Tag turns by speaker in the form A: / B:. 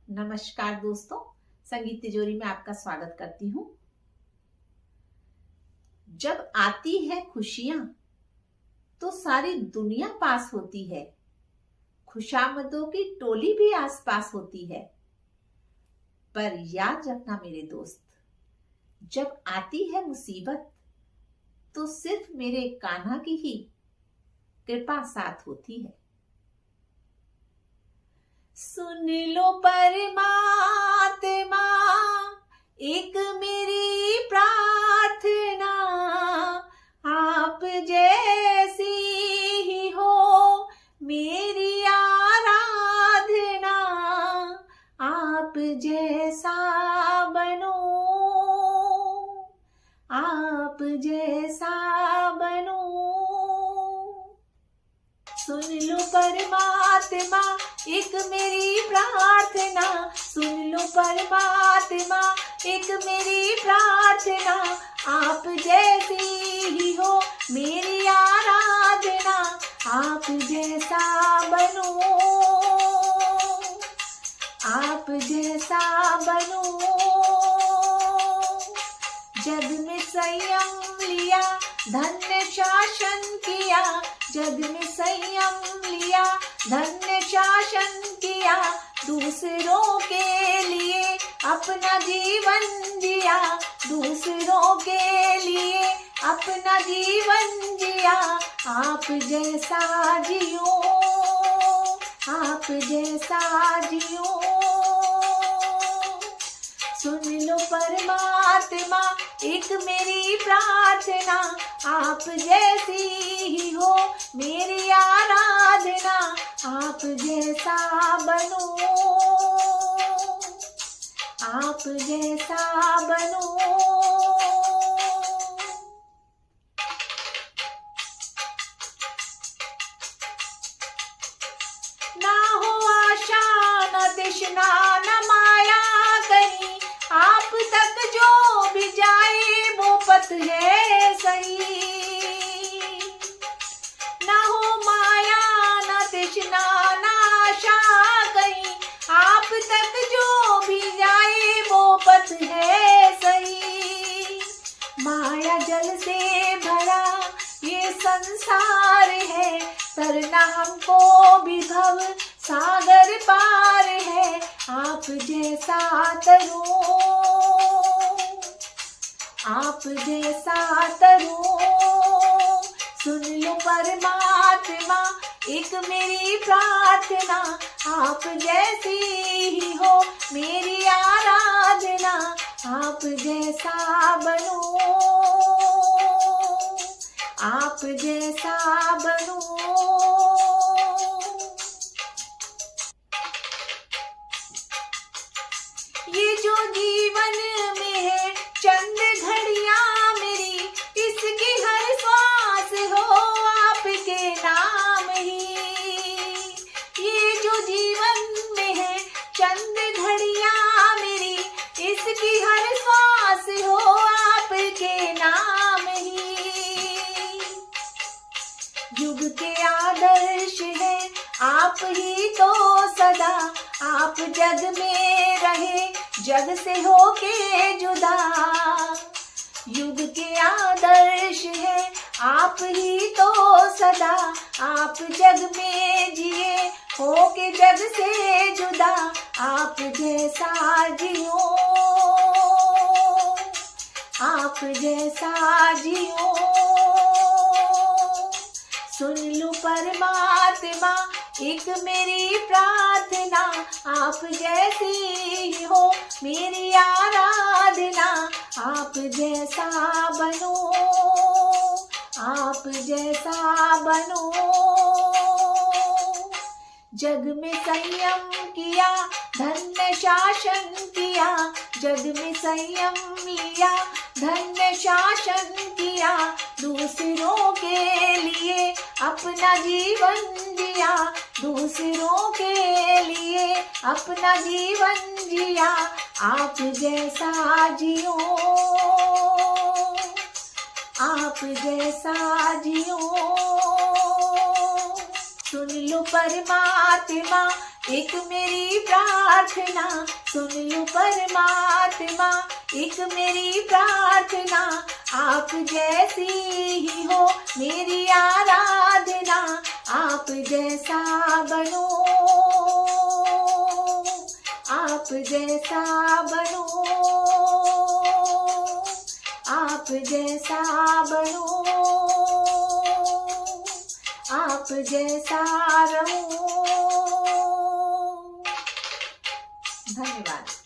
A: नमस्कार दोस्तों, संगीत तिजोरी में आपका स्वागत करती हूँ। जब आती है खुशियां तो सारी दुनिया पास होती है, खुशामदों की टोली भी आसपास होती है। पर याद रखना मेरे दोस्त, जब आती है मुसीबत तो सिर्फ मेरे कान्हा की ही कृपा साथ होती है। सुन लो परमात्मा एक मेरी प्रार्थना, आप जैसी ही हो मेरी आराधना, आप जैसा बनो, आप जैसा बनो। सुन लो परमात्मा एक मेरी प्रार्थना, सुन लो परमात्मा एक मेरी प्रार्थना, आप जैसी ही हो मेरी आराधना, आप जैसा बनो, आप जैसा बनो। जग में संयम लिया, धन्य शासन किया, जग में संयम लिया, धन्य शासन किया, दूसरों के लिए अपना जीवन दिया, दूसरों के लिए अपना जीवन जिया, आप जैसा जियो, आप जैसा जियो। सुन लो परमात्मा एक मेरी प्रार्थना, आप जैसी ही हो मेरी आराधना, आप जैसा बनो, आप जैसा बनो। ना हो आशा न तृष्णा न माया कहीं, आप तक जो भी जाए वो पथ है सही। ना हो माया न तृष्णा न आशा कहीं, आप तक जो भी जाए वो पथ है सही। माया जल से भरा ये संसार है, तरना हमको भी भव सागर पार है, आप जैसा तरो, आप जैसा तरो। सुन लो परमात्मा एक मेरी प्रार्थना, आप जैसी ही हो मेरी आराधना, आप जैसा बनो, आप जैसा बनो। ये जो जीवन में है चंद घड़ियां मेरी, इसकी हर श्वास हो आपके नाम ही। ये जो जीवन में है चंद घड़ियां मेरी, इसकी हर श्वास हो आपके नाम ही। युग के आदर्श है आप ही तो सदा, आप जग में रहे जग से होके जुदा। युग के आदर्श है आप ही तो सदा, आप जग में जिए होके जग से जुदा, आप जैसा जियो, आप जैसा जियो। सुन लो परमात्मा एक मेरी प्रार्थना, आप जैसी ही हो मेरी आराधना, आप जैसा बनो, आप जैसा बनो। जग में संयम किया, धन्य शासन किया, जग में संयम लिया, धन्य शासन किया, दूसरों के लिए अपना जीवन दिया, दूसरों के लिए अपना जीवन जिया, आप जैसा जियो, आप जैसा जियो। सुन लो परमात्मा एक मेरी प्रार्थना, प्रार्थना सुन लो परमात्मा, एक मेरी प्रार्थना आप जैसी ही हो मेरी आराधना, आप जैसा बनो, आप जैसा बनो, आप जैसा बनो, आप जैसा रहो। धन्यवाद।